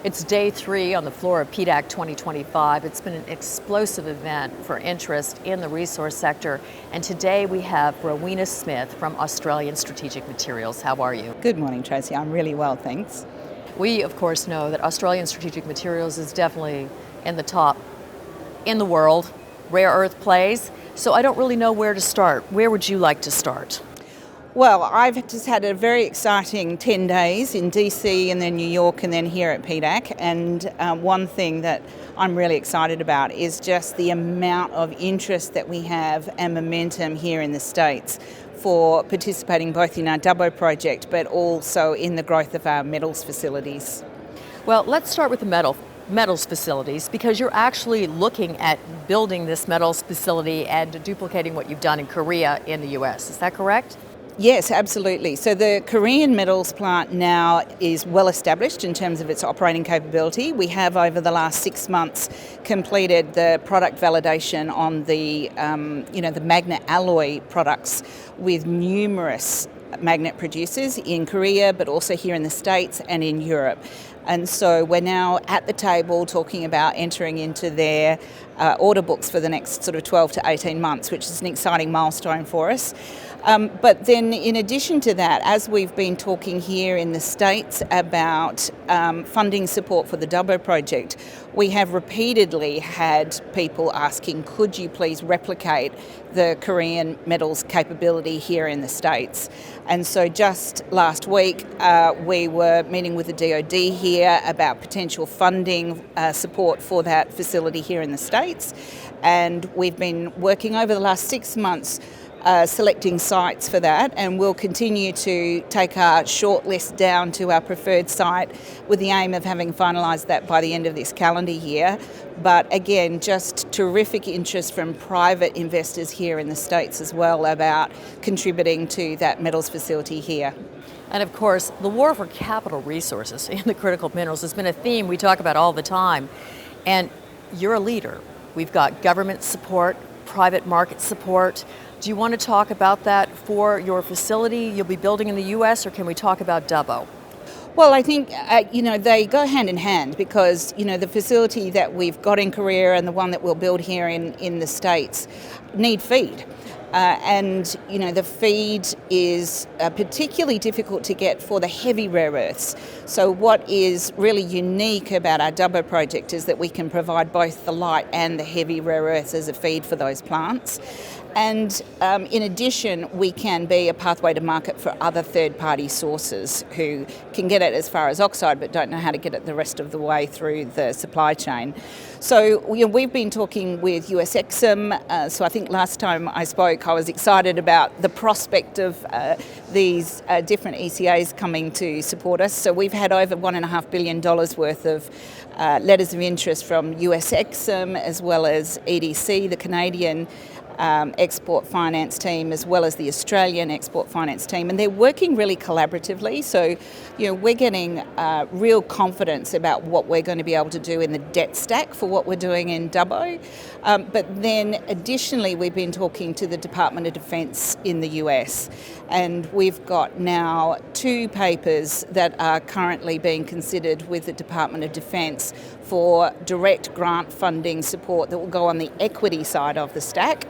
It's day 3 on the floor of PDAC 2025. It's been an explosive event for interest in the resource sector. And today we have Rowena Smith from Australian Strategic Materials. How are you? Good morning, Tracy. I'm really well, thanks. We, of course, know that Australian Strategic Materials is definitely in the top in the world, rare earth plays. So I don't really know where to start. Where would you like to start? Well, I've just had a very exciting 10 days in DC and then New York and then here at PDAC. And one thing that I'm really excited about is just the amount of interest that we have and momentum here in the States for participating both in our Dubbo project but also in the growth of our metals facilities. Well, let's start with the metals facilities, because you're actually looking at building this metals facility and duplicating what you've done in Korea in the US. Is that correct? Yes, absolutely. So the Korean metals plant now is well established in terms of its operating capability. We have, over the last 6 months, completed the product validation on the magnet alloy products with numerous magnet producers in Korea, but also here in the States and in Europe. And so we're now at the table talking about entering into their order books for the next sort of 12 to 18 months, which is an exciting milestone for us. But then in addition to that, as we've been talking here in the States about funding support for the Dubbo project, we have repeatedly had people asking, could you please replicate the Korean metals capability here in the States? And so just last week, we were meeting with the DoD here about potential funding support for that facility here in the States. And we've been working over the last 6 months selecting sites for that, and we'll continue to take our shortlist down to our preferred site with the aim of having finalised that by the end of this calendar year. But again, just terrific interest from private investors here in the States as well about contributing to that metals facility here. And of course, the war for capital resources in the critical minerals has been a theme we talk about all the time. And you're a leader. We've got government support, private market support. Do you want to talk about that for your facility you'll be building in the U.S., or can we talk about Dubbo? Well, I think, they go hand in hand because, the facility that we've got in Korea and the one that we'll build here in the States need feed. The feed is particularly difficult to get for the heavy rare earths. So what is really unique about our Dubbo project is that we can provide both the light and the heavy rare earths as a feed for those plants. And in addition, we can be a pathway to market for other third-party sources who can get it as far as oxide but don't know how to get it the rest of the way through the supply chain. So we've been talking with US EXIM. So I think last time I spoke, I was excited about the prospect of these different ECAs coming to support us. So we've had over $1.5 billion worth of letters of interest from US EXIM as well as EDC, the Canadian export finance team, as well as the Australian export finance team, and they're working really collaboratively. So, we're getting real confidence about what we're going to be able to do in the debt stack for what we're doing in Dubbo. But then additionally, we've been talking to the Department of Defense in the US, and we've got now 2 papers that are currently being considered with the Department of Defense for direct grant funding support that will go on the equity side of the stack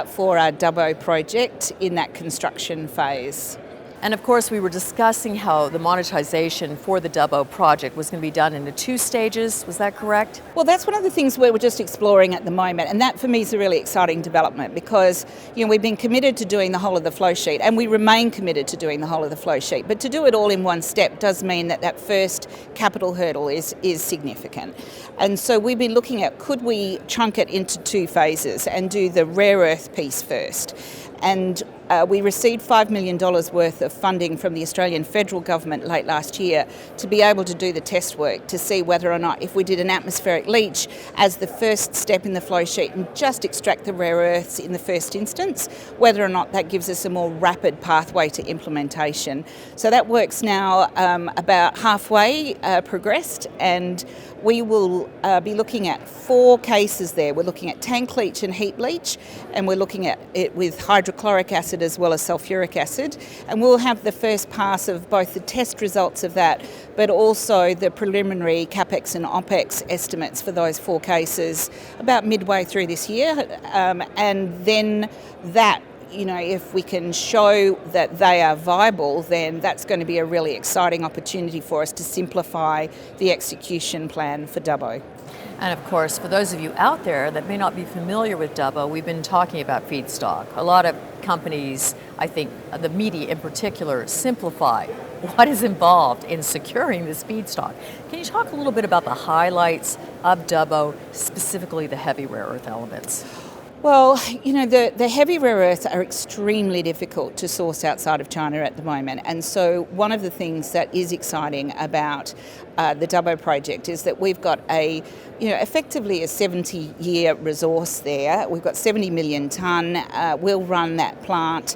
for our Dubbo project in that construction phase. And of course, we were discussing how the monetization for the Dubbo project was going to be done into 2 stages. Was that correct? Well, that's one of the things we're just exploring at the moment, and that for me is a really exciting development because we've been committed to doing the whole of the flow sheet, and we remain committed to doing the whole of the flow sheet. But to do it all in one step does mean that first capital hurdle is significant. And so we've been looking at, could we chunk it into 2 phases and do the rare earth piece first? And we received $5 million worth of funding from the Australian federal government late last year to be able to do the test work to see whether or not, if we did an atmospheric leach as the first step in the flow sheet and just extract the rare earths in the first instance, whether or not that gives us a more rapid pathway to implementation. So that work's now about halfway progressed, and we will be looking at 4 cases there. We're looking at tank leach and heap leach, and we're looking at it with hydrochloric acid acid as well as sulfuric acid. And we'll have the first pass of both the test results of that, but also the preliminary CapEx and OpEx estimates for those 4 cases about midway through this year. And then that, if we can show that they are viable, then that's going to be a really exciting opportunity for us to simplify the execution plan for Dubbo. And of course, for those of you out there that may not be familiar with Dubbo, we've been talking about feedstock. A lot of companies, I think the media in particular, simplify what is involved in securing this feedstock. Can you talk a little bit about the highlights of Dubbo, specifically the heavy rare earth elements? Well, the heavy rare earths are extremely difficult to source outside of China at the moment. And so one of the things that is exciting about the Dubbo project is that we've got effectively a 70-year resource there. We've got 70 million tonne. We'll run that plant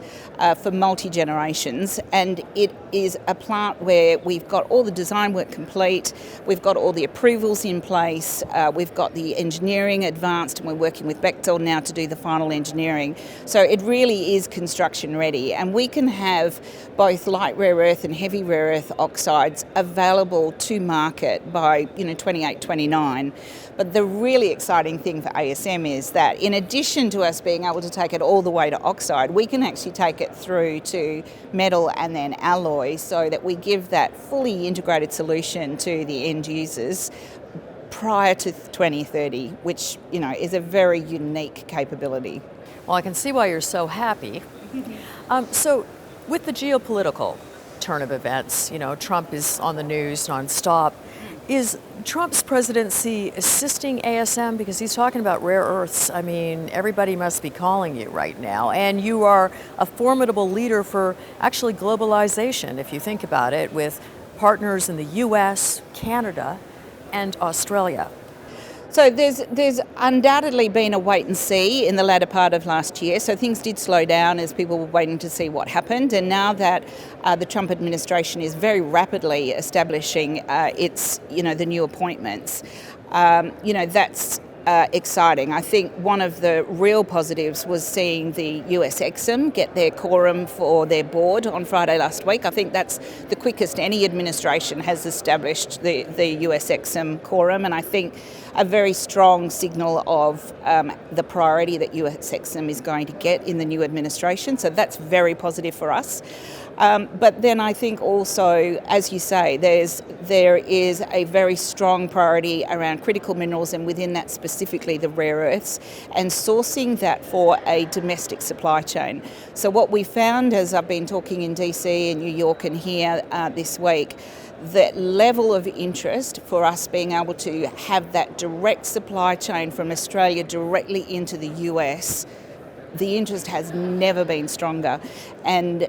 for multi-generations, and it is a plant where we've got all the design work complete, we've got all the approvals in place, we've got the engineering advanced, and we're working with Bechtel now to do the final engineering. So it really is construction ready, and we can have both light rare earth and heavy rare earth oxides available to market by 28, 29. But the really exciting thing for ASM is that in addition to us being able to take it all the way to oxide, we can actually take it through to metal and then alloy, so that we give that fully integrated solution to the end users prior to 2030, which is a very unique capability. Well, I can see why you're so happy. So with the geopolitical turn of events, Trump is on the news nonstop. Is Trump's presidency assisting ASM? Because he's talking about rare earths. I mean, everybody must be calling you right now. And you are a formidable leader for actually globalization, if you think about it, with partners in the US, Canada, and Australia. So there's undoubtedly been a wait and see in the latter part of last year. So things did slow down as people were waiting to see what happened. And now that the Trump administration is very rapidly establishing the new appointments, that's exciting. I think one of the real positives was seeing the US EXIM get their quorum for their board on Friday last week. I think that's the quickest any administration has established the US EXIM quorum, and I think a very strong signal of the priority that US EXIM is going to get in the new administration. So that's very positive for us. But then I think also, as you say, there is a very strong priority around critical minerals, and within that specifically the rare earths, and sourcing that for a domestic supply chain. So what we found, as I've been talking in DC and New York and here this week, the level of interest for us being able to have that direct supply chain from Australia directly into the US, the interest has never been stronger. And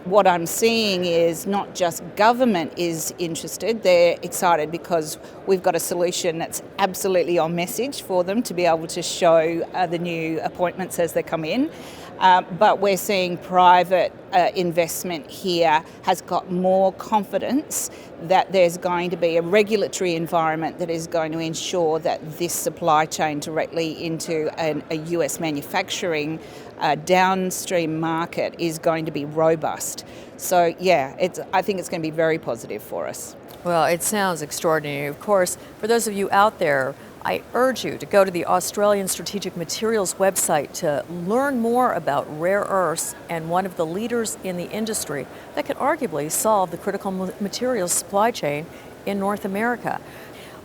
what I'm seeing is not just government is interested, they're excited because we've got a solution that's absolutely on message for them to be able to show the new appointments as they come in. But we're seeing private investment here has got more confidence that there's going to be a regulatory environment that is going to ensure that this supply chain directly into a US manufacturing downstream market is going to be robust. So yeah, I think it's going to be very positive for us. Well, it sounds extraordinary. Of course, for those of you out there, I urge you to go to the Australian Strategic Materials website to learn more about rare earths and one of the leaders in the industry that could arguably solve the critical materials supply chain in North America.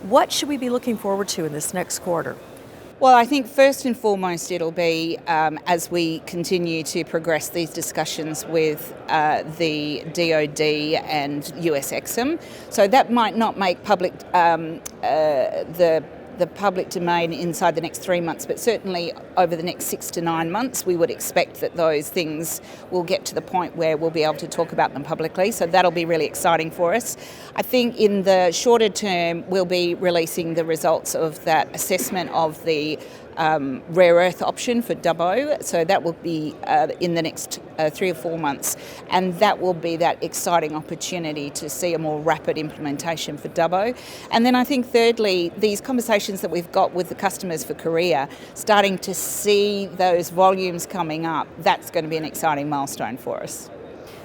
What should we be looking forward to in this next quarter? Well, I think first and foremost it'll be as we continue to progress these discussions with the DoD and US EXIM. So that might not make public the public domain inside the next 3 months, but certainly over the next 6 to 9 months, we would expect that those things will get to the point where we'll be able to talk about them publicly. So that'll be really exciting for us. I think in the shorter term, we'll be releasing the results of that assessment of the rare earth option for Dubbo. So that will be in the next 3 or 4 months. And that will be that exciting opportunity to see a more rapid implementation for Dubbo. And then I think thirdly, these conversations that we've got with the customers for Korea, starting to see those volumes coming up, that's going to be an exciting milestone for us.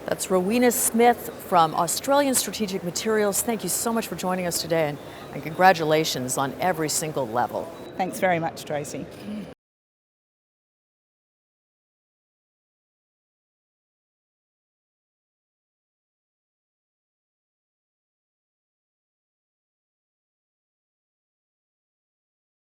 That's Rowena Smith from Australian Strategic Materials. Thank you so much for joining us today, and congratulations on every single level. Thanks very much, Tracy.